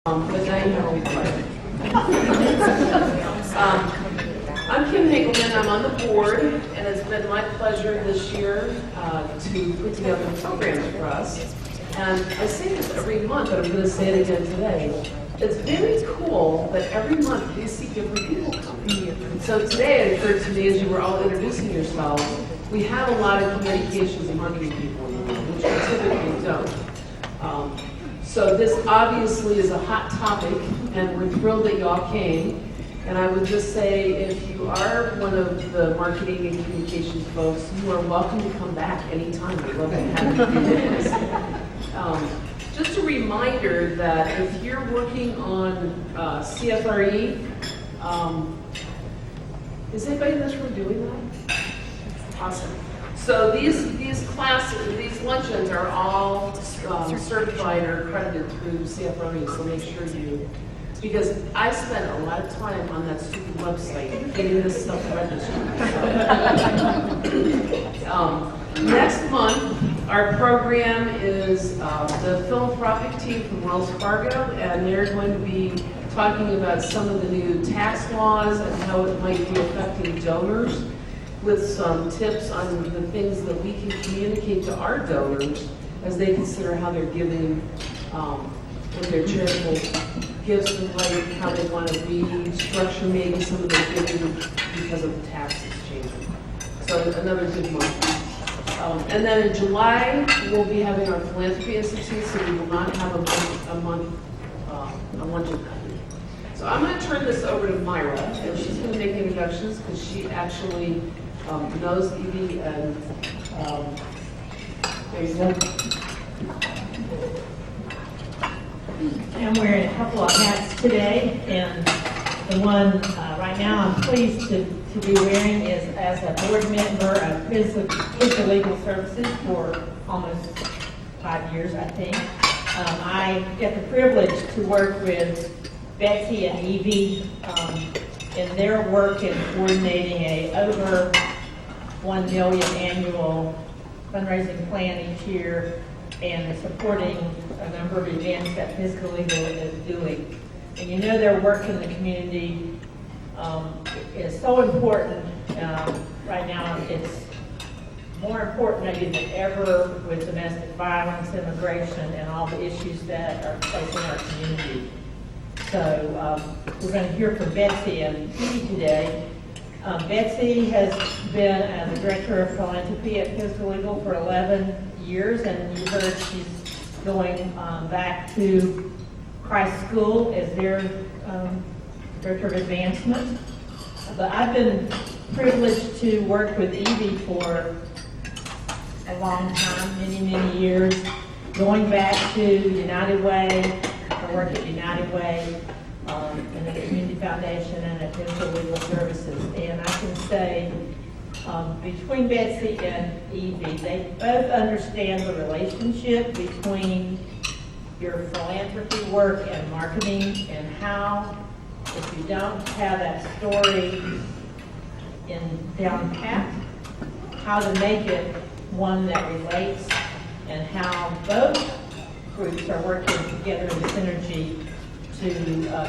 But now you know we play. I'm Kim Hagelman. I'm on the board, and it's been my pleasure this year to put together programs for us. And I say this every month, but I'm going to say it again today. It's very cool that every month we see different people coming. So today it occurred to me as you were all introducing yourselves, we have a lot of communications and marketing people in the room, which we typically don't. So this obviously is a hot topic, and we're thrilled that you all came. And I would just say, if you are one of the marketing and communications folks, you are welcome to come back anytime. We'd love to have you with us. Just a reminder that if you're working on CFRE, is anybody in this room doing that? Awesome. So these classes, these luncheons are all certified or accredited through CFRE, so make sure you, because I spent a lot of time on that stupid website getting this stuff registered. Next month, our program is the Philanthropic team from Wells Fargo, and they're going to be talking about some of the new tax laws and how it might be affecting donors, with some tips on the things that we can communicate to our donors as they consider how they're giving with their charitable gifts, and how they want to restructure maybe some of their giving because of the taxes changing. So another good month. And then in July, we'll be having our Philanthropy Institute, so we will not have a luncheon that week. So I'm going to turn this over to Myra, and she's going to make introductions because she actually knows Evie, and there you go. I'm wearing a couple of hats today, and the one right now I'm pleased to be wearing is as a board member of Pisgah Legal Services for almost 5 years, I think. I get the privilege to work with Betsy and Evie in their work in coordinating a over $1 million annual fundraising plan each year, and supporting a number of events that Pisgah Legal is doing. And you know, their work in the community is so important right now. It's more important maybe than ever with domestic violence, immigration, and all the issues that are facing our community. So we're going to hear from Betsy and Evie today. Betsy has been the director of philanthropy at Pisgah Legal for 11 years, and you heard she's going back to Christ School as their director of advancement. But I've been privileged to work with Evie for a long time, many years, going back to United Way, her work at United Way, and the Community Foundation, and at Pisgah Legal Services. And I can say, between Betsy and Evie, they both understand the relationship between your philanthropy work and marketing, and how, if you don't have that story down pat, how to make it one that relates, and how both groups are working together in synergy to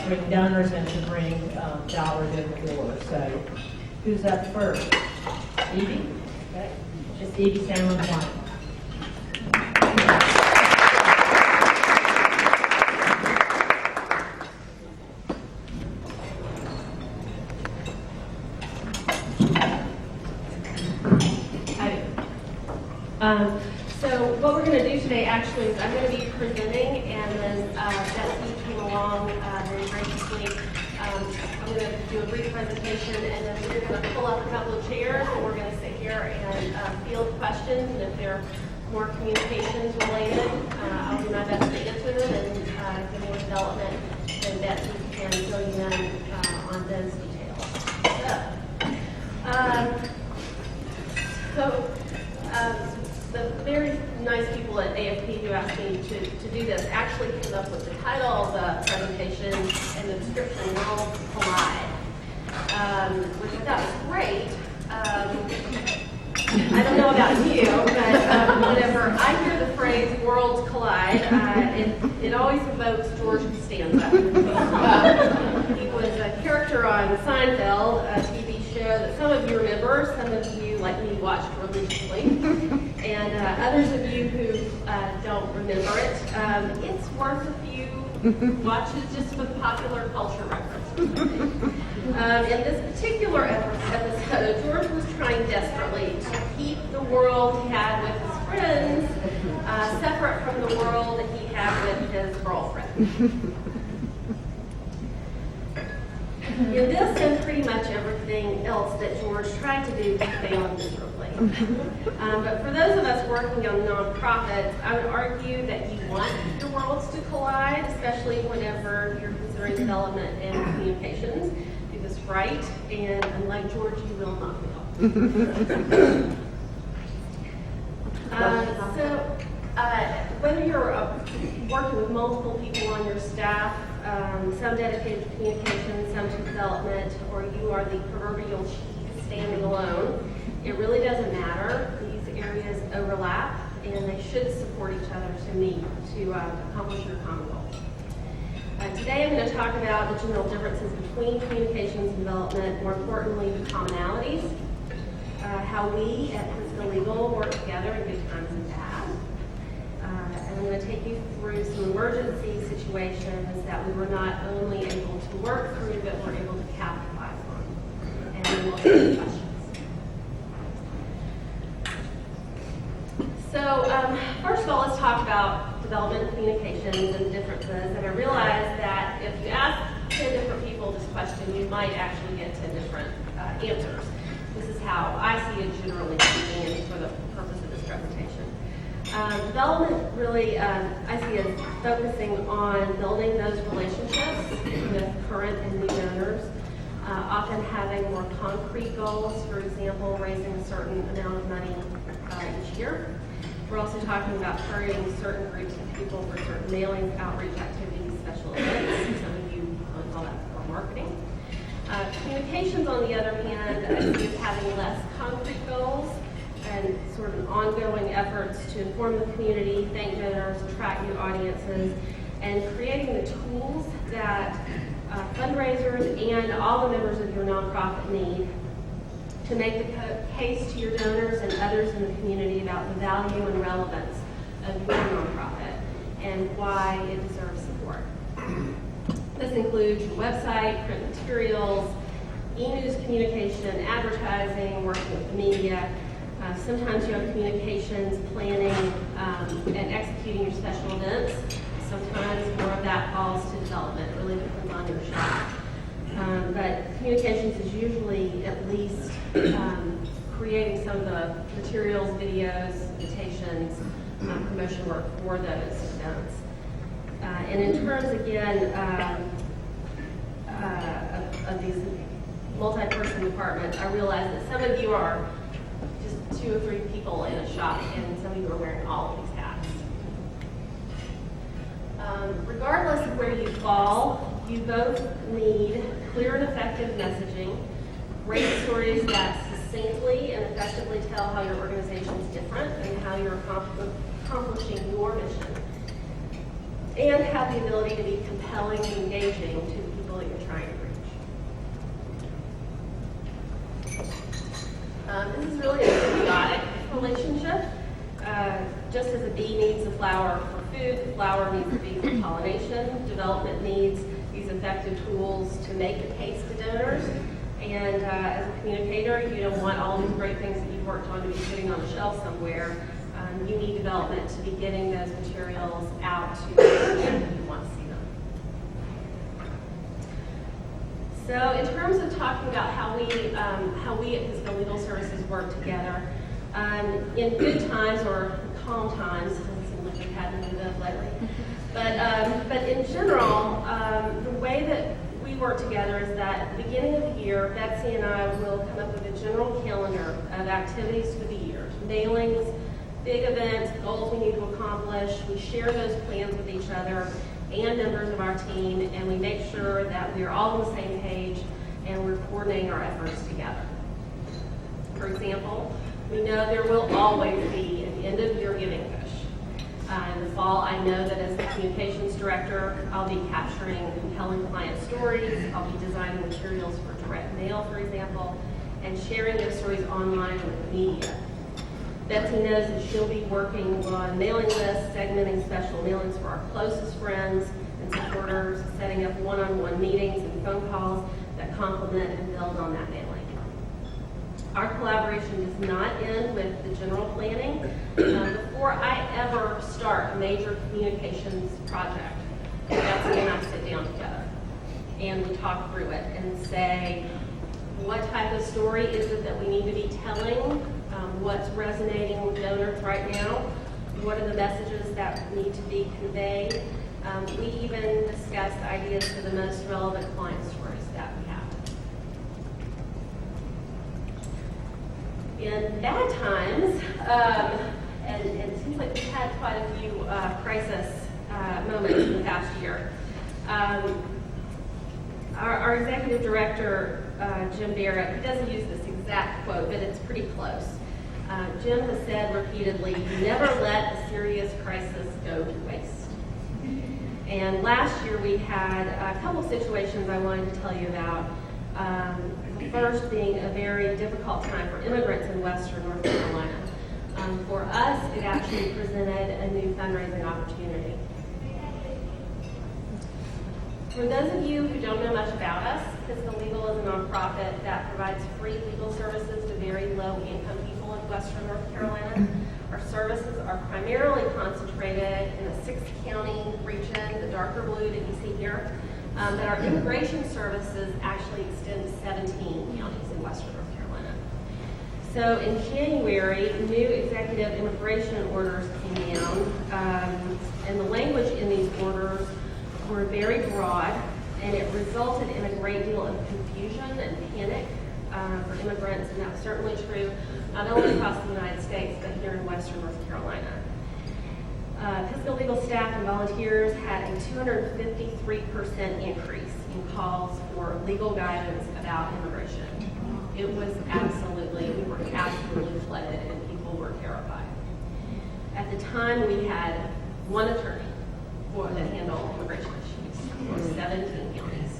bring donors and to bring dollars in the door. So, who's up first? Evie? Okay. Just Evie Sandlin one. So what we're going to do today actually is I'm going to be presenting, and then Betsy came along very graciously. I'm going to do a brief presentation, and then we're going to pull up a couple of chairs, and we're going to sit here and field questions, and if they're more communications related, I'll do my best to answer them, and if they're more development, then Betsy can fill you in on those details. The very nice people at AFP who asked me to do this actually came up with the title of the presentation and the description, Worlds Collide, which I thought was great. I don't know about you, but whenever I hear the phrase worlds collide, it It always evokes George Costanza. He was a character on Seinfeld, a TV show that some of you remember, some of you, like me, watched religiously, and others of you who don't remember it. It's worth a few watches just for the popular culture reference. In this particular episode, George was trying desperately to keep the world he had with his friends separate from the world that he had with his girlfriend. In this and pretty much everything else that George tried to do, he failed miserably. But for those of us working on nonprofits, I would argue that you want your worlds to collide, especially whenever you're considering development and communications. Do this right, and unlike George, you will not fail. Whether you're working with multiple people on your staff, some dedicated to communication, some to development, or you are the proverbial cheese standing alone, it really doesn't matter. These areas overlap, and they should support each other to accomplish your common goals. Today I'm going to talk about the general differences between communications and development, more importantly, the commonalities, how we at Pisgah Legal work together in good times and bad. And I'm going to take you through some emergency situations that we were not only able to work through, but were able to capitalize on. And then we'll take questions. So first of all, let's talk about development and communications and differences. And I realize that if you ask 10 different people this question, you might actually get 10 different answers. This is how I see it generally speaking, and for the purpose of this presentation. Development really, I see as focusing on building those relationships with current and new donors, often having more concrete goals, for example, raising a certain amount of money each year. We're also talking about targeting certain groups of people for certain mailing, outreach activities, special events. Some of you probably call that for marketing. Communications, on the other hand, I see as having less concrete goals and sort of ongoing efforts to inform the community, thank donors, attract new audiences, and creating the tools that fundraisers and all the members of your nonprofit need to make the case to your donors and others in the community about the value and relevance of your nonprofit and why it deserves support. This includes your website, print materials, e-news communication, advertising, working with the media. Sometimes you have communications, planning, and executing your special events. Sometimes more of that falls to development. It really depends on your shop. But communications is usually at least creating some of the materials, videos, invitations, promotion work for those events. And in terms, again, of these multi-person departments, I realize that some of you are just 2 or 3 people in a shop, and some of you are wearing all of these hats. Regardless of where you fall, you both need clear and effective messaging, great stories that succinctly and effectively tell how your organization is different and how you're accomplishing your mission, and have the ability to be compelling and engaging to the people that you're trying to reach. This is really a symbiotic relationship. Just as a bee needs a flower for food, the flower needs a bee for pollination. Development needs these effective tools to make the case to donors. And as a communicator, you don't want all these great things that you've worked on to be sitting on a shelf somewhere. You need development to be getting those materials out to those who want to see them. So in terms of talking about how we at Pisgah Legal Services work together, in good times or calm times, it doesn't seem like we've had any of those lately, but in general, the way that we work together is that at the beginning of the year, Betsy and I will come up with a general calendar of activities for the year, mailings, big events, goals we need to accomplish. We share those plans with each other and members of our team, and we make sure that we are all on the same page and we're coordinating our efforts together. For example, we know there will always be an end-of-year giving push. In the fall, I know that as the communications director, I'll be capturing compelling client stories. I'll be designing materials for direct mail, for example, and sharing those stories online with the media. Betsy knows that she'll be working on mailing lists, segmenting special mailings for our closest friends and supporters, setting up one-on-one meetings and phone calls that complement and build on that mailing. Our collaboration does not end with the general planning. Before I ever start a major communications project, Betsy and I sit down together and we talk through it and say, what type of story is it that we need to be telling? What's resonating with donors right now? What are the messages that need to be conveyed? We even discuss ideas for the most relevant client stories that we have. In bad times, and it seems like we've had quite a few crisis moments in the past year, our executive director, Jim Barrett, he doesn't use this exact quote, but it's pretty close. Jim has said repeatedly, never let a serious crisis go to waste. And last year we had a couple of situations I wanted to tell you about. The first being a very difficult time for immigrants in Western North Carolina. For us, it actually presented a new fundraising opportunity. For those of you who don't know much about us, Pisgah Legal is a nonprofit that provides free legal services to very low-income people in Western North Carolina. Our services are primarily concentrated in a 6-county region, the darker blue that you see here. But our immigration services actually extend to 17 counties in Western North Carolina. So in January, new executive immigration orders came down, and the language in these orders were very broad, and it resulted in a great deal of confusion and panic for immigrants, and that was certainly true not only across the United States, but here in Western North Carolina. Pisgah legal staff and volunteers had a 253% increase in calls for legal guidance about immigration. It was we were absolutely flooded, and people were terrified. At the time, we had one attorney that handled immigration issues for 17 counties.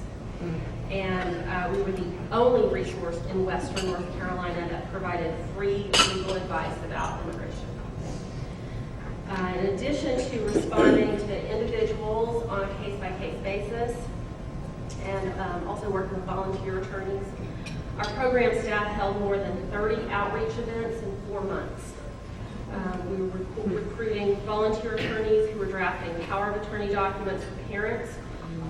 And we were the only resource in Western North Carolina that provided free legal advice about immigration. In addition to responding to individuals on a case-by-case basis and also working with volunteer attorneys, our program staff held more than 30 outreach events in 4 months. We were recruiting volunteer attorneys who were drafting power of attorney documents for parents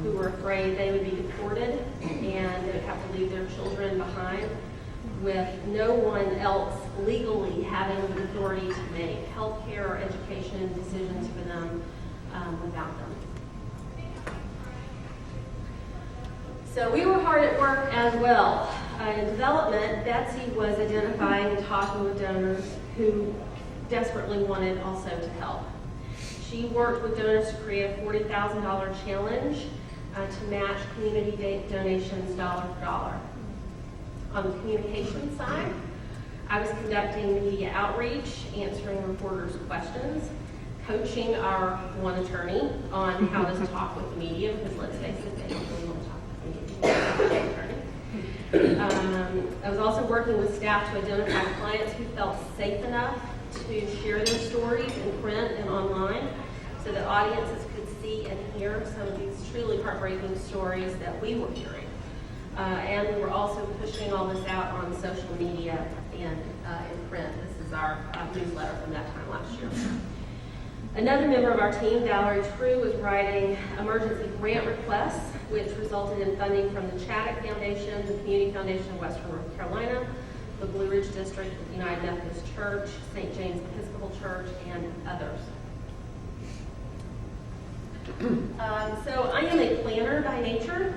who were afraid they would be deported and they would have to leave their children behind, with no one else legally having the authority to make healthcare or education decisions for them without them. So we were hard at work as well. In development, Betsy was identifying and talking with donors who desperately wanted also to help. She worked with donors to create a $40,000 challenge to match community donations dollar for dollar. On the communication side, I was conducting media outreach, answering reporters' questions, coaching our one attorney on how to talk with the media, because let's face it, they don't really want to talk with the media. I was also working with staff to identify clients who felt safe enough to share their stories in print and online so that audiences could see and hear some of these truly heartbreaking stories that we were hearing. And we were also pushing all this out on social media and in print. This is our newsletter from that time last year. Another member of our team, Valerie True, was writing emergency grant requests, which resulted in funding from the Chaddock Foundation, the Community Foundation of Western North Carolina, the Blue Ridge District of the United Methodist Church, St. James Episcopal Church, and others. So I am a planner by nature,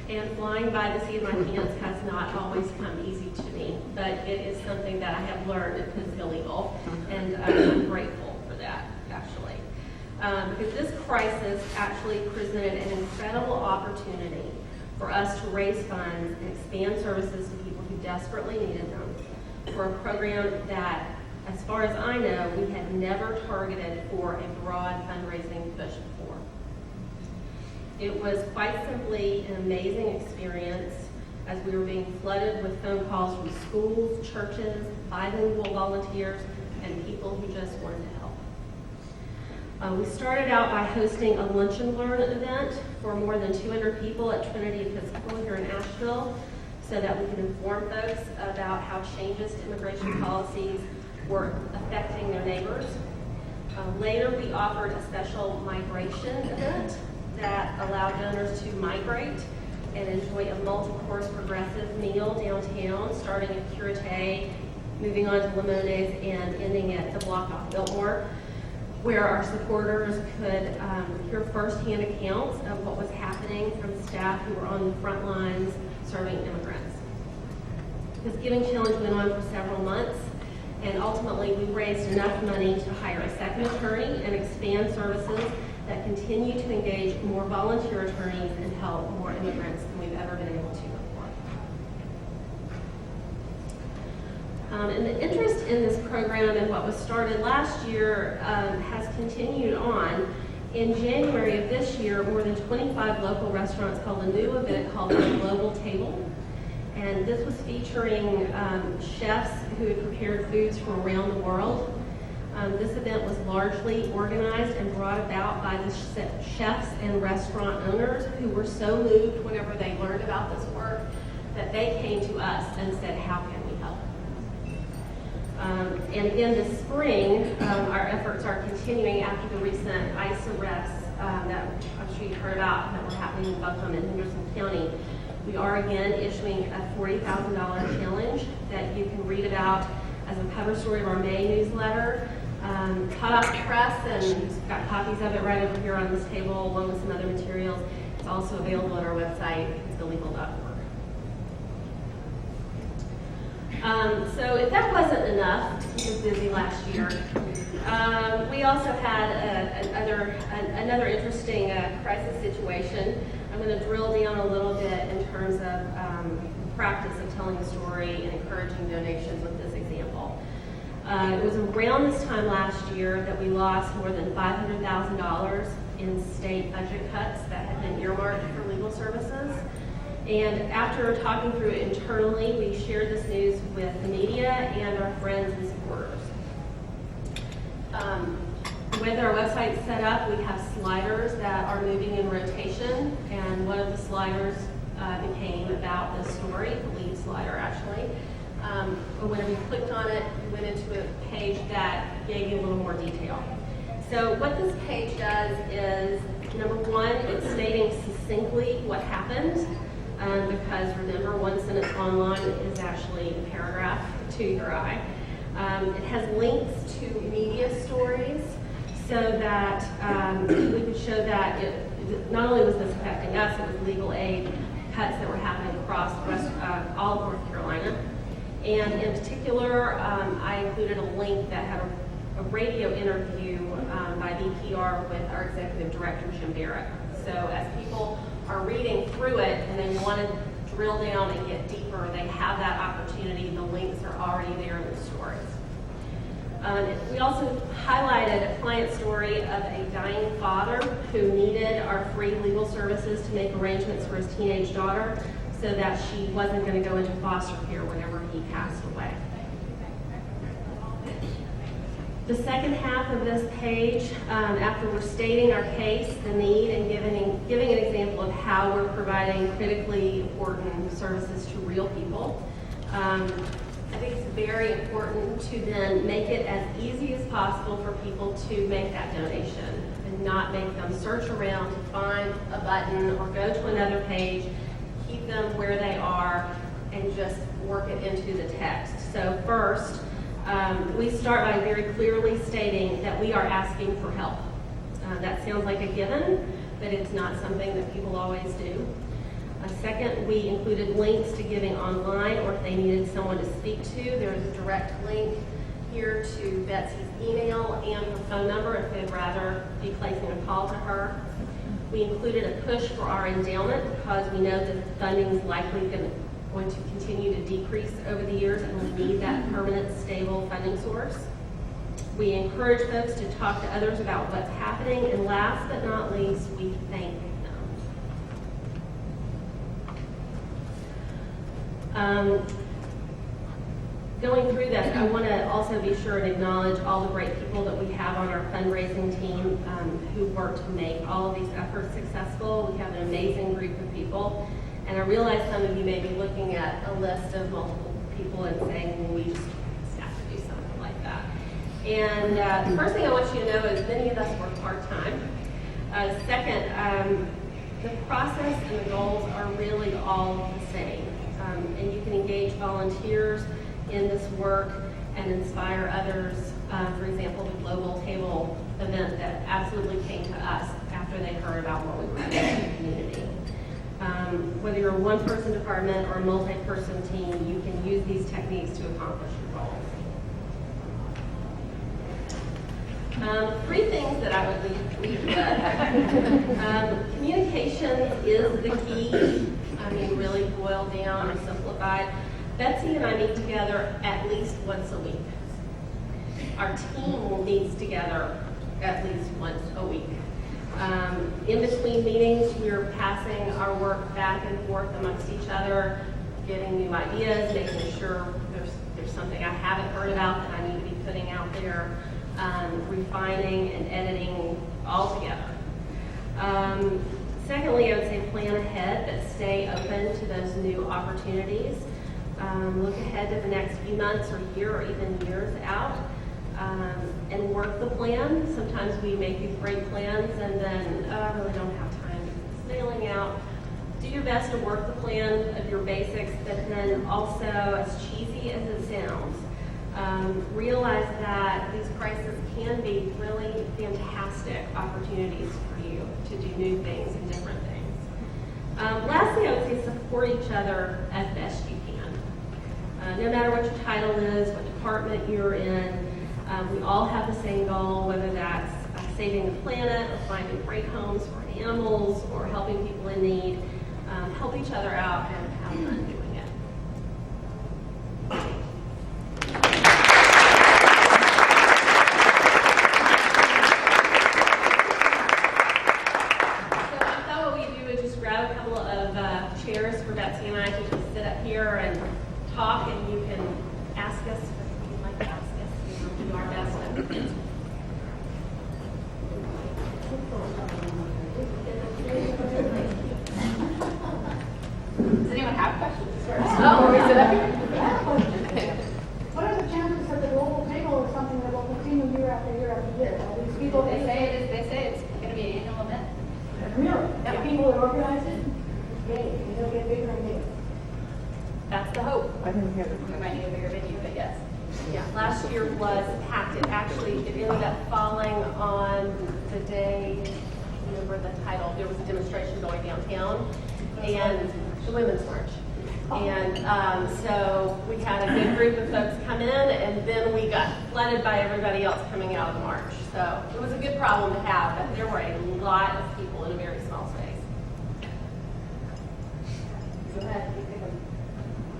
and flying by the seat of my pants has not always come easy to me, but it is something that I have learned at Pisgah Legal, and I'm grateful for that, actually. Because this crisis actually presented an incredible opportunity for us to raise funds and expand services to people who desperately needed them, for a program that As far as I know, we had never targeted for a broad fundraising push before. It was quite simply an amazing experience as we were being flooded with phone calls from schools, churches, bilingual volunteers, and people who just wanted to help. We started out by hosting a lunch and learn event for more than 200 people at Trinity Episcopal here in Asheville so that we could inform folks about how changes to immigration policies were affecting their neighbors. Later, we offered a special migration event that allowed donors to migrate and enjoy a multi-course progressive meal downtown, starting at Curate, moving on to Limones, and ending at the block off Biltmore, where our supporters could hear firsthand accounts of what was happening from staff who were on the front lines serving immigrants. This Giving Challenge went on for several months, and ultimately we raised enough money to hire a second attorney and expand services that continue to engage more volunteer attorneys and help more immigrants than we've ever been able to before. And the interest in this program and what was started last year has continued on. In January of this year, more than 25 local restaurants held a new event called the Global Table. And this was featuring chefs who had prepared foods from around the world. This event was largely organized and brought about by the chefs and restaurant owners who were so moved whenever they learned about this work that they came to us and said, how can we help? And again this spring, our efforts are continuing after the recent ICE arrests that I'm sure you've heard about that were happening in Buncombe and Henderson County. We are again issuing a $40,000 challenge that you can read about as a cover story of our May newsletter. Hot off the press, and we've got copies of it right over here on this table along with some other materials. It's also available on our website, thelegal.org. So if that wasn't enough, we were busy last year. We also had another interesting crisis situation. I'm going to drill down a little bit in terms of practice of telling the story and encouraging donations with this example. It was around this time last year that we lost more than $500,000 in state budget cuts that had been earmarked for legal services. And after talking through it internally, we shared this news with the media and our friends and supporters. The way that our website's set up, we have sliders that are moving in rotation, and one of the sliders became about this story, the lead slider actually. But whenever you clicked on it, you went into a page that gave you a little more detail. So what this page does is, number one, it's stating succinctly what happened, because remember, one sentence online is actually a paragraph to your eye. It has links to media stories so that we could show that not only was this affecting us, it was legal aid cuts that were happening across the rest, all of North Carolina. And in particular, I included a link that had a radio interview by VPR with our executive director, Jim Barrett. So as people are reading through it and they want to drill down and get deeper, they have that opportunity. The links are already there in the stories. We also highlighted a client story of a dying father who needed our free legal services to make arrangements for his teenage daughter so that she wasn't going to go into foster care whenever he passed away. The second half of this page, after we're stating our case, the need, and giving an example of how we're providing critically important services to real people, I think it's very important to then make it as easy as possible for people to make that donation and not make them search around to find a button or go to another page, keep them where they are, and just work it into the text. So first, we start by very clearly stating that we are asking for help. That sounds like a given, but it's not something that people always do. Second, we included links to giving online, or if they needed someone to speak to, there's a direct link here to Betsy's email and her phone number if they'd rather be placing a call to her. We included a push for our endowment because we know that funding is likely going to continue to decrease over the years, and we need that permanent, stable funding source. We encourage folks to talk to others about what's happening, and last but not least, we thank them. Going through this, I want to also be sure and acknowledge all the great people that we have on our fundraising team who work to make all of these efforts successful. We have an amazing group of people, and I realize some of you may be looking at a list of multiple people and saying, well, we just have to do something like that. And the first thing I want you to know is many of us work part-time. Second, the process and the goals are really all the same. And you can engage volunteers in this work and inspire others. For example, the Global Table event that absolutely came to us after they heard about what we were doing in the community. Whether you're a one-person department or a multi-person team, you can use these techniques to accomplish your goals. Three things that I would leave with. Communication is the key. I mean, really boiled down or simplified. Betsy and I meet together at least once a week. Our team meets together at least once a week. In between meetings, we're passing our work back and forth amongst each other, getting new ideas, making sure there's something I haven't heard about that I need to be putting out there, refining and editing all together. Secondly, I would say plan ahead, but stay open to those new opportunities. Look ahead to the next few months or year or even years out, and work the plan. Sometimes we make these great plans and then, I really don't have time. It's mailing out. Do your best to work the plan of your basics, but then also, as cheesy as it sounds, realize that these crises can be really fantastic opportunities for you to do new things and different things. Lastly, I would say support each other as best you can. No matter what your title is, what department you're in, we all have the same goal, whether that's saving the planet or finding great homes for animals or helping people in need. Help each other out and have fun doing it. So I thought what we do is just grab a couple of chairs for Betsy and I to just sit up here and talk, and you can ask us what you'd like to ask us, and we'll do our best to answer. Does anyone have questions? Oh, is it up here? What are the chances that the global table is something that will continue year after year after year? Are these people They say it's going to be an annual event. really? The people that organize it? Yay, it'll get bigger and bigger. That's the hope. We might need a bigger venue, but yes. Yeah, last year was packed. It ended up falling on the day, I remember the title, there was a demonstration going downtown, and the Women's March. And so we had a good group of folks come in, and then we got flooded by everybody else coming out of the march. So it was a good problem to have, but there were a lot of people in a very small space. Go ahead.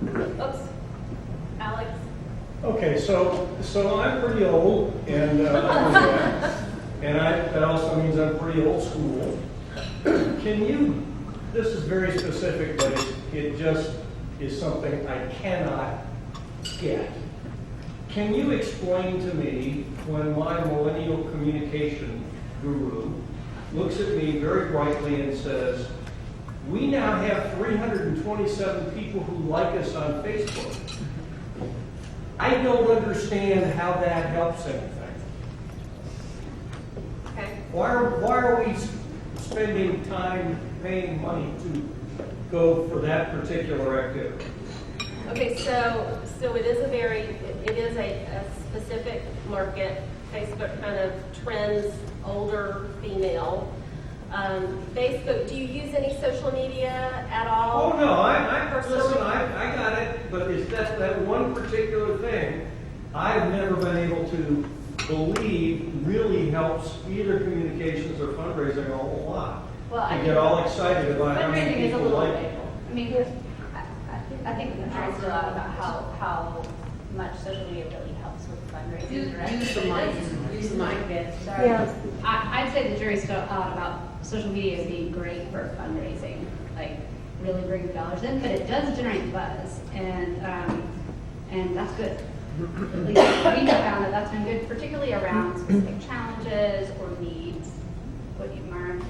Oops. Alex? Okay, so I'm pretty old, and that also means I'm pretty old school. This is very specific, but it just is something I cannot get. Can you explain to me when my millennial communication guru looks at me very brightly and says, we now have 327 people who like us on Facebook. I don't understand how that helps anything. Okay. Why are we spending time paying money to go for that particular activity? Okay, so it is a specific market. Facebook kind of trends older female. Facebook, do you use any social media at all? Oh, no, I got it, but it's that one particular thing I've never been able to believe really helps either communications or fundraising a whole lot. Well, To get all excited about how many fundraising is a people little like bit. it. I mean, I think the jury's still out about how much social media really helps with fundraising directly. Use the mic. Use the mic. Sorry. Yeah. I'd say the jury's still out about social media as being great for fundraising, like really bringing dollars in, but it does generate buzz, and that's good. At least we have found that that's been good, particularly around specific challenges or needs. What you've learned,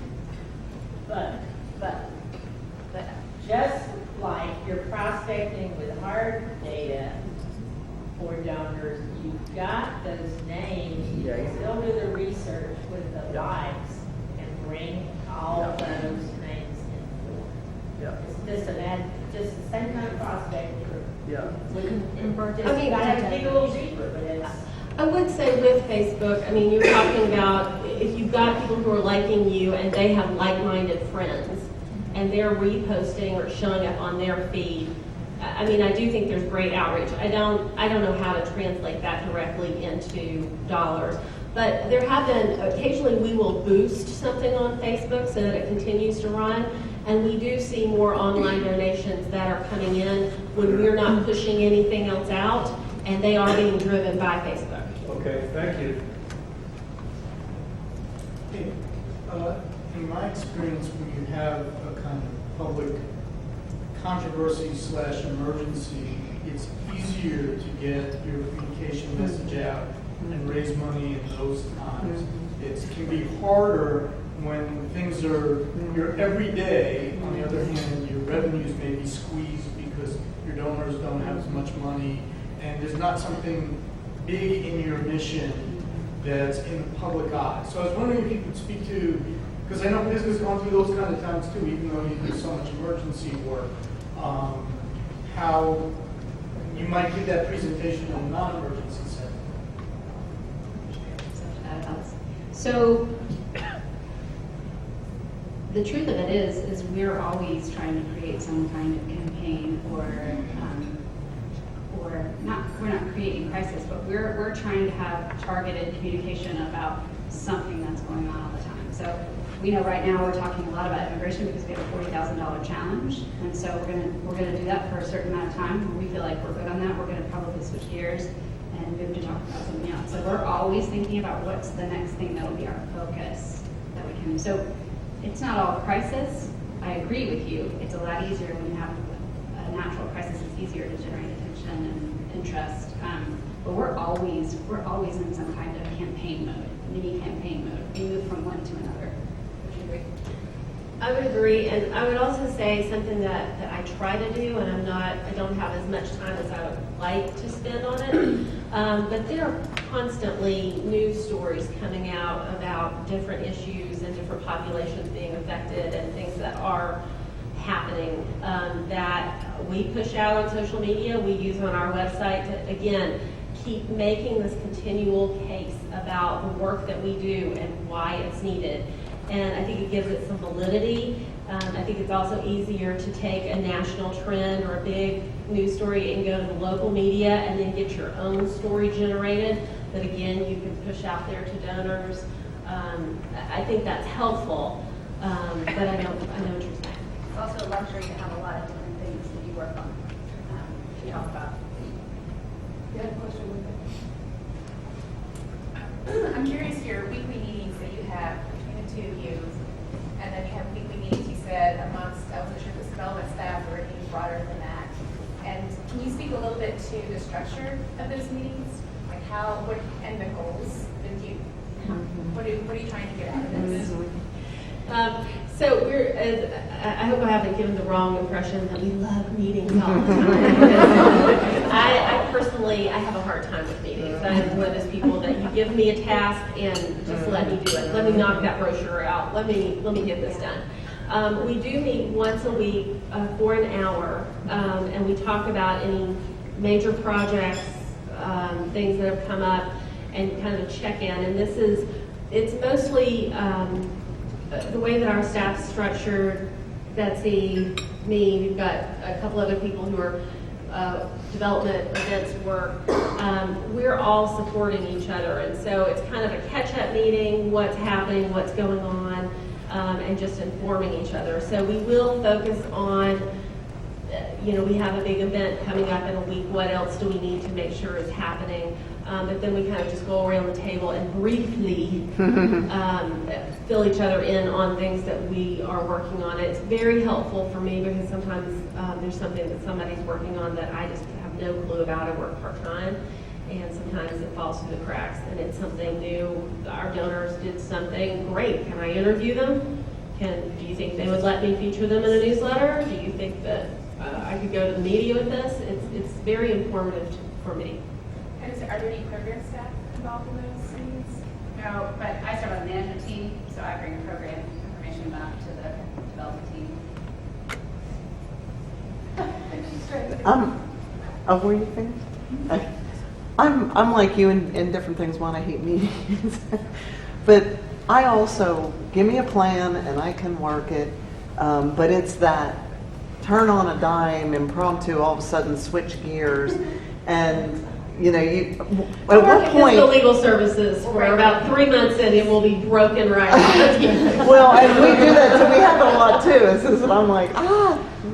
But but just like you're prospecting with hard data for donors, you've got those names, you can still do the research with the likes and bring all those names in. Yeah. It's just the same kind of prospecting. Yeah. I mean, I have to dig a little deeper, but it's. I would say with Facebook, I mean, you're talking about if you've got people who are liking you and they have like-minded friends and they're reposting or showing up on their feed. I mean, I do think there's great outreach. I don't know how to translate that directly into dollars. But there have been, occasionally we will boost something on Facebook so that it continues to run. And we do see more online donations that are coming in when we're not pushing anything else out, and they are being driven by Facebook. Okay, thank you. In my experience, when you have a kind of public controversy / emergency, it's easier to get your communication message out and raise money in those times. It can be harder when things are your everyday. On the other hand, your revenues may be squeezed because your donors don't have as much money, and there's not something big in your mission that's in the public eye. So I was wondering if you could speak to, because I know Pisgah has gone through those kind of times too, even though you do so much emergency work, how you might give that presentation in a non-emergency setting. that helps. So the truth of it is we're always trying to create some kind of campaign or not, we're not creating crisis, but we're trying to have targeted communication about something that's going on all the time. So we know right now we're talking a lot about immigration because we have a $40,000 challenge, and so we're gonna do that for a certain amount of time. When we feel like we're good on that, we're gonna probably switch gears and move to talk about something else. So we're always thinking about what's the next thing that'll be our focus that we can. So it's not all crisis. I agree with you. It's a lot easier when you have a natural crisis. It's easier to generate attention and interest. But we're always in some kind of campaign mode, mini campaign mode. We move from one to another. Would you agree? I would agree, and I would also say something that I try to do, and I don't have as much time as I would like to spend on it, but there are constantly news stories coming out about different issues and different populations being affected and things that are happening that we push out on social media, we use on our website to, again, keep making this continual case about the work that we do and why it's needed. And I think it gives it some validity. I think it's also easier to take a national trend or a big news story and go to the local media and then get your own story generated that, again, you can push out there to donors. I think that's helpful, but I know what you're saying. It's also a luxury to have a lot of different things that you work on. To talk about. You had a question with I'm curious, your weekly meetings that you have between the two of you, and then you have weekly meetings, you said, amongst, I wasn't sure if it was development staff or anything broader than that. And can you speak a little bit to the structure of those meetings? Like and the goals that what are you trying to get out of this? So I hope I haven't given the wrong impression that we love meetings all the time. I personally have a hard time with meetings. I'm one of those people that you give me a task and just let me do it. Let me knock that brochure out. Let me get this done. We do meet once a week for an hour, and we talk about any major projects, things that have come up, and kind of a check-in. And it's mostly the way that our staff's structured. Betsy, me, we've got a couple other people who are development events work. We're all supporting each other, and so it's kind of a catch-up meeting, what's happening, what's going on, and just informing each other. So we will focus on we have a big event coming up in a week, what else do we need to make sure is happening? But then we kind of just go around the table and briefly fill each other in on things that we are working on. It's very helpful for me because sometimes there's something that somebody's working on that I just have no clue about. I work part-time, and sometimes it falls through the cracks, and it's something new. Our donors did something great. Can I interview them? Do you think they would let me feature them in a newsletter? Do you think that I could go to the media with this? It's very informative for me. And are there any program staff involved in those meetings? No, but I serve on the management team, so I bring program information back to the development team. Were you finished? I'm like you in different things. One, I hate meetings, but I also give me a plan and I can work it. But it's that turn on a dime, impromptu, all of a sudden switch gears, and at what point? The legal services for about 3 months, and it will be broken right now. Well, and we do that, so we have it a lot too. It's just, I'm like,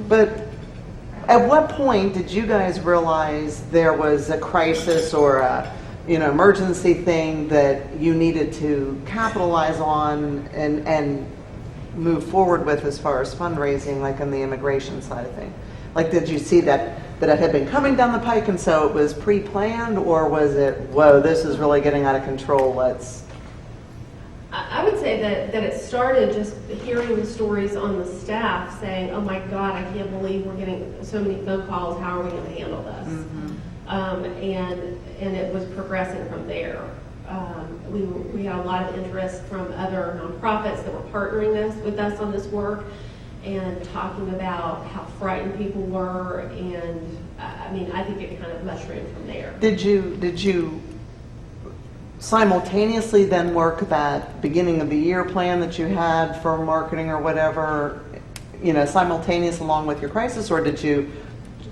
but at what point did you guys realize there was a crisis or a emergency thing that you needed to capitalize on and move forward with as far as fundraising, like on the immigration side of things? Like, did you see that it had been coming down the pike and so it was pre-planned, or was it, whoa, this is really getting out of control, let's... I would say that it started just hearing the stories on the staff saying, oh my God, I can't believe we're getting so many phone calls, how are we going to handle this? Mm-hmm. And it was progressing from there. We had a lot of interest from other nonprofits that were partnering with us on this work and talking about how frightened people were, and I think it kind of mushroomed from there. Did you simultaneously then work that beginning of the year plan that you had for marketing or whatever, simultaneous along with your crisis, or did you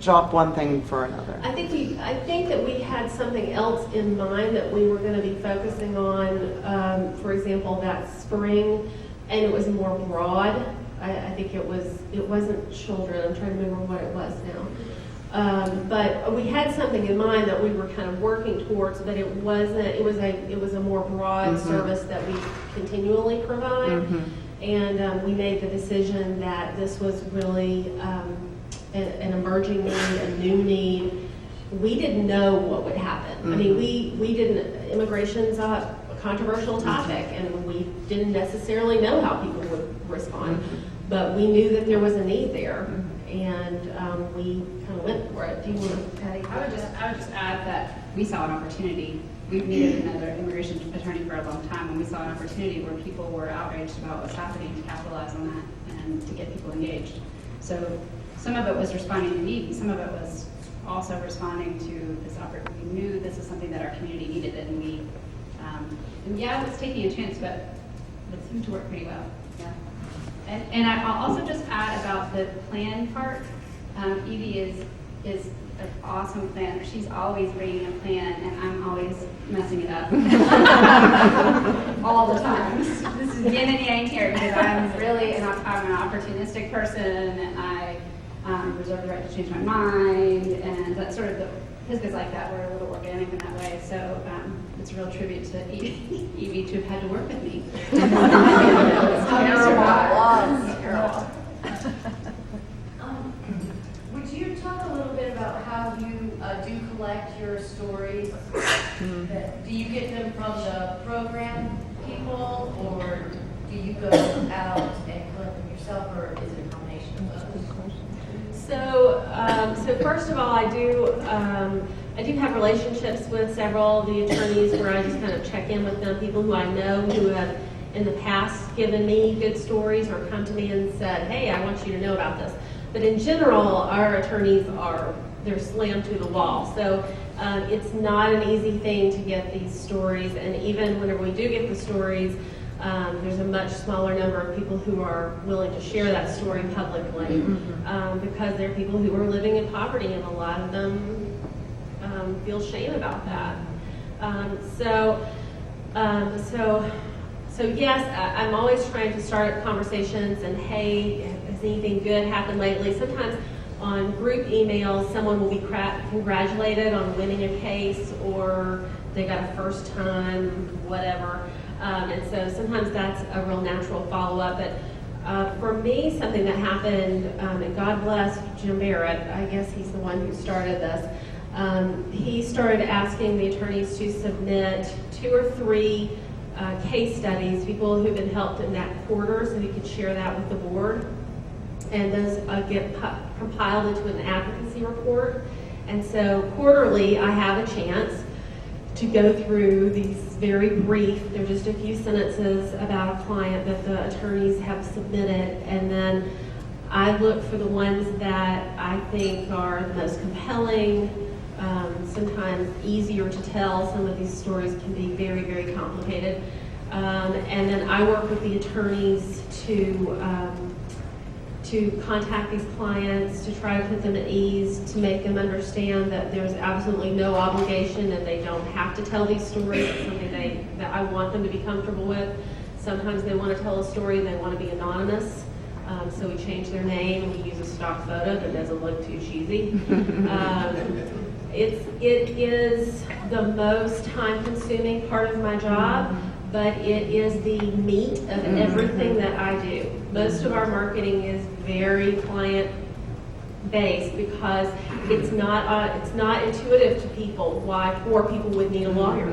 drop one thing for another? I think that we had something else in mind that we were going to be focusing on. For example, that spring, and it was more broad. I think it wasn't children. I'm trying to remember what it was now. But we had something in mind that we were kind of working towards, but it wasn't. It was a more broad service that we continually provide, and we made the decision that this was really an emerging need, a new need. We didn't know what would happen. We didn't. Immigration's a controversial topic, and we didn't necessarily know how people would respond, but we knew that there was a need there, and we kind of went for it. Do you want to add? I would just add that we saw an opportunity. We've needed another immigration attorney for a long time, and we saw an opportunity where people were outraged about what's happening to capitalize on that and to get people engaged. So some of it was responding to need, some of it was also responding to this opportunity. We knew this is something that our community needed, and it was taking a chance, but it seemed to work pretty well. Yeah. And I'll also just add about the plan part. Evie is an awesome planner. She's always bringing a plan, and I'm always messing it up all the time. This is yin and yang here, because I'm an opportunistic person, and I reserve the right to change my mind, and that's sort of Pisgah's like that. We're a little organic in that way, so it's a real tribute to Evie to have had to work with me. Terrible. Would you talk a little bit about how you do collect your stories? Do you get them from the program people, or do you go out and collect them yourself, or is it a combination of both? So first of all, I do have relationships with several of the attorneys where I just kind of check in with them, people who I know who have in the past given me good stories or come to me and said, hey, I want you to know about this. But in general, our attorneys they're slammed to the wall. So it's not an easy thing to get these stories, and even whenever we do get the stories, there's a much smaller number of people who are willing to share that story publicly because they're people who are living in poverty, and a lot of them feel shame about that. So yes, I'm always trying to start conversations and, hey, has anything good happened lately? Sometimes on group emails, someone will be congratulated on winning a case, or they got a first time, whatever. And so sometimes that's a real natural follow-up. But for me, something that happened, and God bless Jim Barrett, I guess he's the one who started this. He started asking the attorneys to submit 2 or 3 case studies, people who've been helped in that quarter, so he could share that with the board. And those get compiled into an advocacy report. And so quarterly, I have a chance to go through these very brief, they're just a few sentences about a client that the attorneys have submitted, and then I look for the ones that I think are the most compelling, sometimes easier to tell. Some of these stories can be very, very complicated. And then I work with the attorneys to contact these clients, to try to put them at ease, to make them understand that there's absolutely no obligation and they don't have to tell these stories. It's something that I want them to be comfortable with. Sometimes they want to tell a story and they want to be anonymous. So we change their name and we use a stock photo that doesn't look too cheesy. It is the most time-consuming part of my job, but it is the meat of everything that I do. Most of our marketing is very client-based because it's not intuitive to people why poor people would need a lawyer.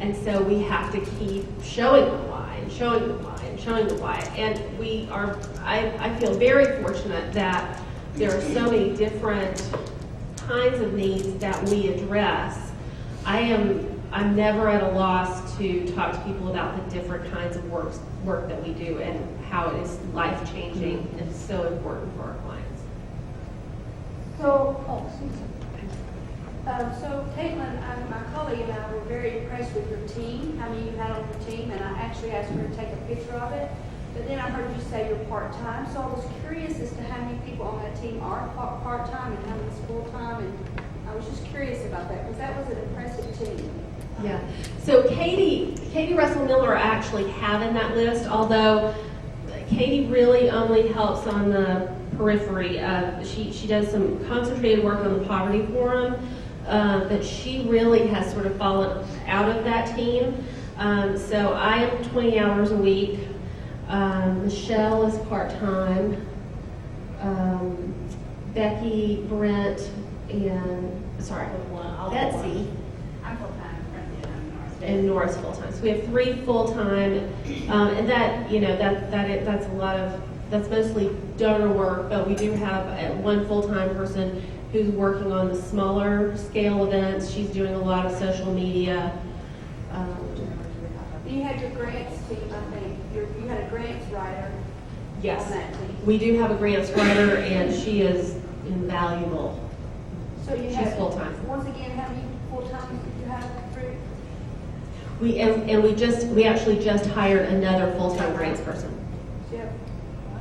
And so we have to keep showing them why, and showing them why, and showing them why. And I feel very fortunate that there are so many different kinds of needs that we address. I'm never at a loss to talk to people about the different kinds of work that we do and how it is life-changing and so important for our clients. So, excuse me. So Caitlin, my colleague and I were very impressed with your team, how many you had on your team, and I actually asked her to take a picture of it. But then I heard you say you're part-time, so I was curious as to how many people on that team are part-time and how many is full-time, and I was just curious about that, because that was an impressive team. Yeah. So Katie Russell Miller I actually have in that list, although Katie really only helps on the periphery. She does some concentrated work on the Poverty Forum, but she really has sort of fallen out of that team. So I am 20 hours a week. Michelle is part-time. Becky, Brent, and Betsy. I'm full-time. And Nora's full-time. So we have 3 full-time, and that's a lot of, that's mostly donor work, but we do have 1 full-time person who's working on the smaller scale events. She's doing a lot of social media. You had your grants team, I think. You had a grants writer Yes, on that team. we do have a grants writer, and she is invaluable. So you She's had, full-time. once again, how many full-time did you have through? We actually just hired another full-time grants person. So you have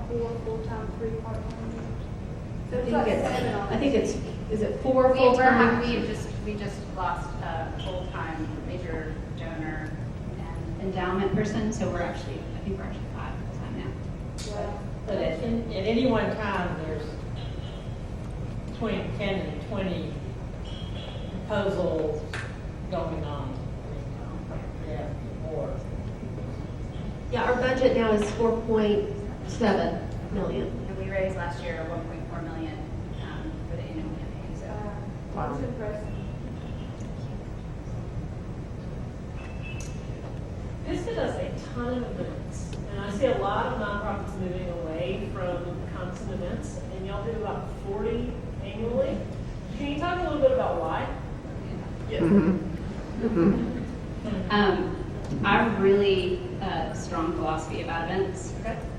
4 full-time, 3 part-time? So I it's think like it's, 7 on I think it. is it 4 We full-time? just lost a full-time major donor and Endowment person, so I think we're actually 5 full-time now. Wow. But at any one time, there's 10 and 20 proposals going on. Yeah, more. Yeah, our budget now is 4.7 million. and we raised last year 1.4 million for the annual campaign. So That's impressive. Pisgah does a ton of events, and I see a lot of nonprofits moving away from constant events, and y'all do about 40 annually. Can you talk a little bit about why? Yes. Our really strong philosophy about events,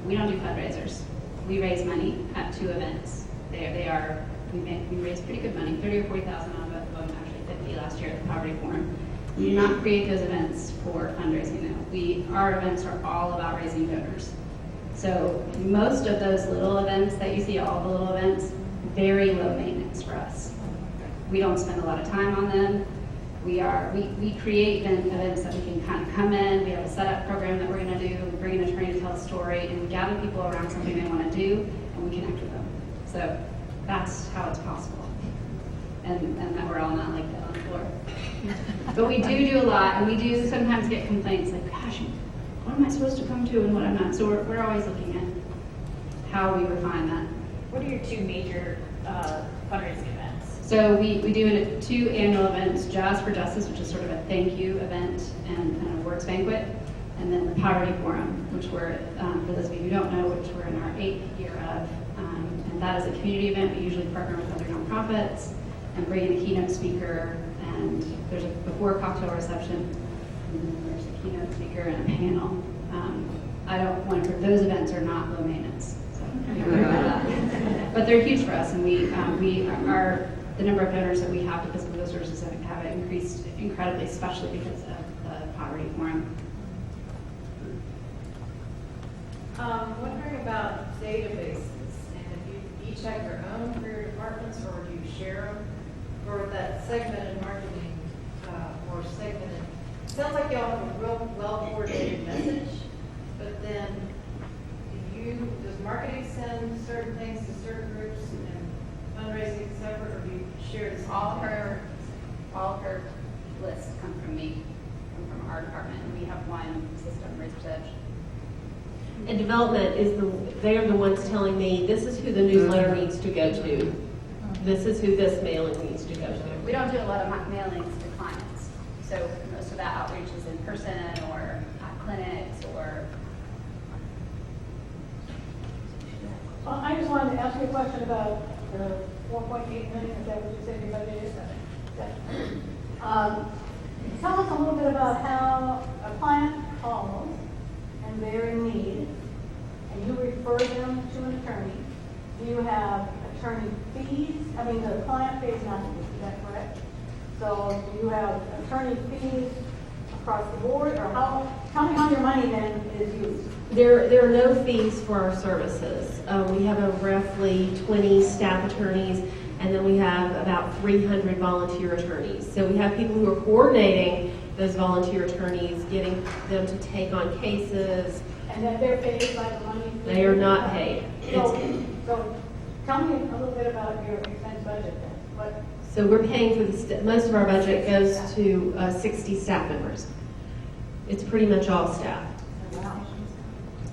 we don't do fundraisers. We raise money at 2 events. We raise pretty good money, 30 or 40,000 on both of them, actually 50 last year at the Poverty Forum. We do not create those events for fundraising though. Our events are all about raising donors. So most of those little events that you see, all the little events, very low maintenance for us. We don't spend a lot of time on them. We create events that we can kind of come in, we have a setup program that we're gonna do, we bring an attorney to tell a story, and we gather people around something they wanna do, and we connect with them. So that's how it's possible. And that we're all not like that on the floor. But we do a lot, and we do sometimes get complaints like, gosh, what am I supposed to come to and what I'm not? So we're always looking at how we refine that. What are your two major fundraising events? So we do 2 annual events, Jazz for Justice, which is sort of a thank you event and an awards banquet, and then the Poverty Forum, which we're, for those of you who don't know, which we're in our 8th year of. And that is a community event. We usually partner with other nonprofits and bring in a keynote speaker, and there's a before cocktail reception, and then there's a keynote speaker and a panel. I don't want to, those events are not low maintenance, so don't worry about that. But they're huge for us, and the number of donors that we have to Fiscal Services have increased incredibly, especially because of the Poverty Forum. Wondering about databases, and if you each have your own for your departments, or do you share them for that segmented marketing, or segmented? Sounds like y'all have a real well-coordinated message, but then does marketing send certain things to certain groups and fundraising separate, or do you share this? All of her lists come from me, come from our department, and we have one system, Razor's Edge. And development they are the ones telling me, this is who the newsletter needs to go to. This is who this mailing needs to go to. We don't do a lot of mailings to clients, so most of that outreach is in person or at clinics or. I just wanted to ask you a question about the 4.8 million, is that what you said your budget is? Tell us a little bit about how a client calls and they're in need, and you refer them to an attorney. Do you have attorney fees? I mean, the client pays nothing, is that correct? So do you have attorney fees across the board, or tell me how your money then is used? There are no fees for our services. We have roughly 20 staff attorneys, and then we have about 300 volunteer attorneys. So we have people who are coordinating those volunteer attorneys, getting them to take on cases. And that they're paid by the money? They are not paid. So tell me a little bit about your expense budget then. So we're paying for most of our budget goes to 60 staff members. It's pretty much all staff.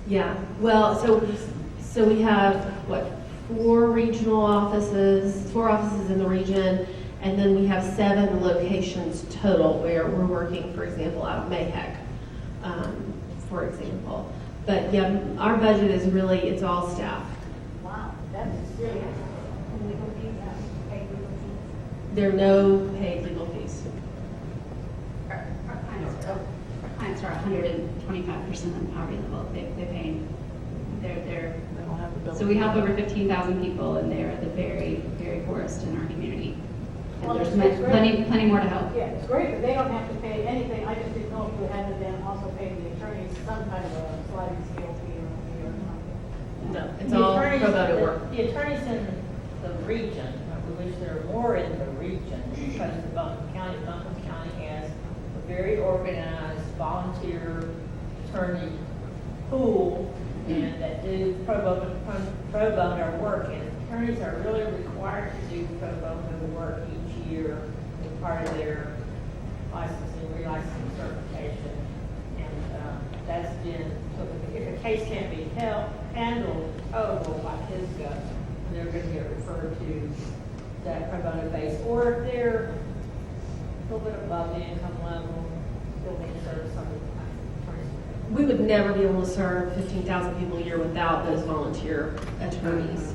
Yeah, well, so we have, 4 regional offices, 4 offices in the region, and then we have 7 locations total where we're working, for example, out of Mayheck, for example. But yeah, our budget is really, it's all staff. Wow, that's serious. There are no paid legal fees. Our clients are 125% on the poverty level. They pay. So we help over 15,000 people, and they're the very, very poorest in our community. And Well, there's it's plenty more to help. Yeah, it's great, but they don't have to pay anything. I just didn't know if you had to then also pay the attorneys some kind of a sliding scale fee or fee or something. No, it's all pro bono work. The attorneys in the region, we wish there were more in the region, because the Buncombe County has a very organized volunteer attorney pool, and that do pro bono work, and attorneys are really required to do pro bono work each year as part of their licensing, relicensing certification. And that's been, so if a case can't be handled total by Pisgah, they're going to get referred to that pro bono base. Or if they're a little bit above the income level, still need to serve some attorneys. We would never be able to serve 15,000 people a year without those volunteer attorneys.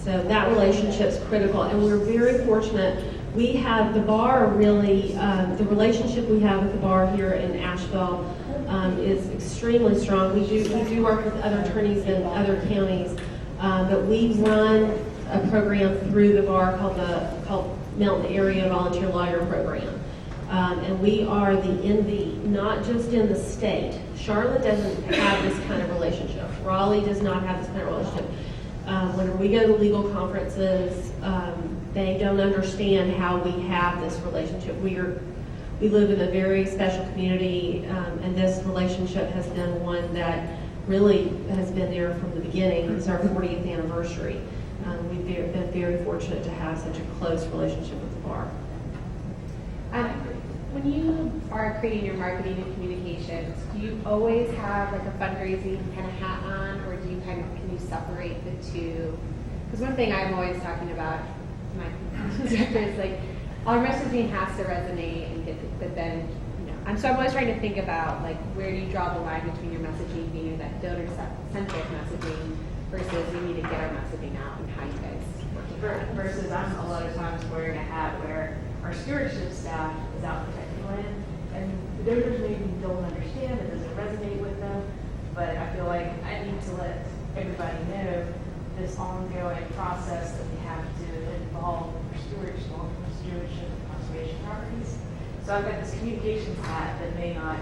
So that relationship's critical, and we're very fortunate. We have the bar really, the relationship we have with the bar here in Asheville is extremely strong. We do work with other attorneys in other counties, but we run a program through the bar called Mountain Area Volunteer Lawyer Program. And we are the envy, not just in the state. Charlotte doesn't have this kind of relationship. Raleigh does not have this kind of relationship. Whenever we go to legal conferences, they don't understand how we have this relationship. We live in a very special community, and this relationship has been one that really has been there from the beginning. It's our 40th anniversary. We've been been very fortunate to have such a close relationship with the bar. When you are creating your marketing and communications, do you always have like a fundraising kind of hat on, or do you can you separate the two? Because one thing I'm always talking about, my director, is like our messaging has to resonate and get, but then so I'm always trying to think about like where do you draw the line between your messaging being that donor-centric messaging versus we need to get our messaging out and how you guys work. Versus I'm a lot of times wearing a hat where our stewardship staff is out protecting land, and the donors maybe don't understand, it doesn't resonate with them, but I feel like I need to let everybody know this ongoing process that we have to involve our stewards, long-term stewardship and conservation properties. So I've got this communications hat that may not,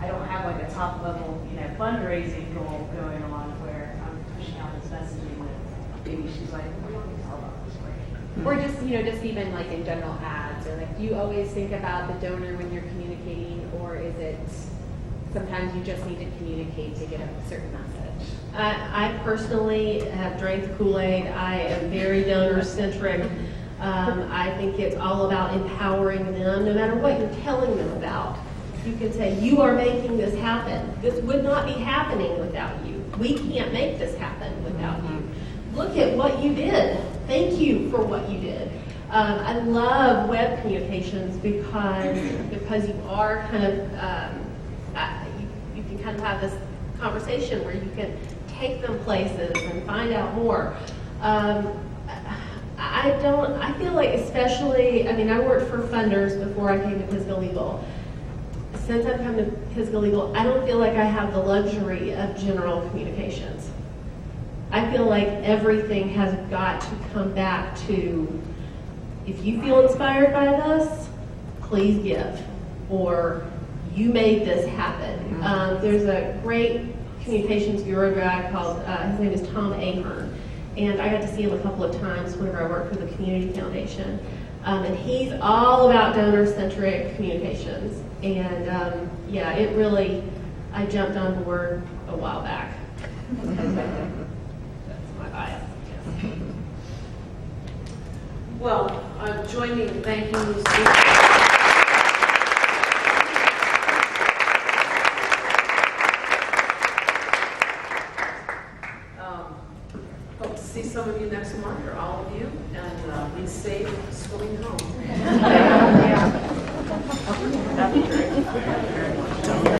I don't have like a top level, fundraising goal going on where I'm pushing out this messaging that maybe she's like, we don't need to tell about this story. Or just even like in general ads, or like do you always think about the donor when you're communicating, or is it sometimes you just need to communicate to get a certain message? I personally have drank the Kool-Aid. I am very donor-centric. I think it's all about empowering them, no matter what you're telling them about. You can say, you are making this happen. This would not be happening without you. We can't make this happen without you. Look at what you did. Thank you for what you did. I love web communications because you are kind of, you can kind of have this conversation where you can take them places and find out more. I feel like especially, I worked for funders before I came to Pisgah Legal. Since I've come to Pisgah Legal, I don't feel like I have the luxury of general communications. I feel like everything has got to come back to, if you feel inspired by this, please give, or you made this happen. There's a great communications bureau guy called, his name is Tom Ahern, and I got to see him a couple of times whenever I worked for the Community Foundation. And he's all about donor-centric communications. And it really, I jumped on board a while back. That's my bias. Yes. Well, join me in thanking the speakers. Hope to see some of you next month, or all of you, and be safe swimming home. That'd be great.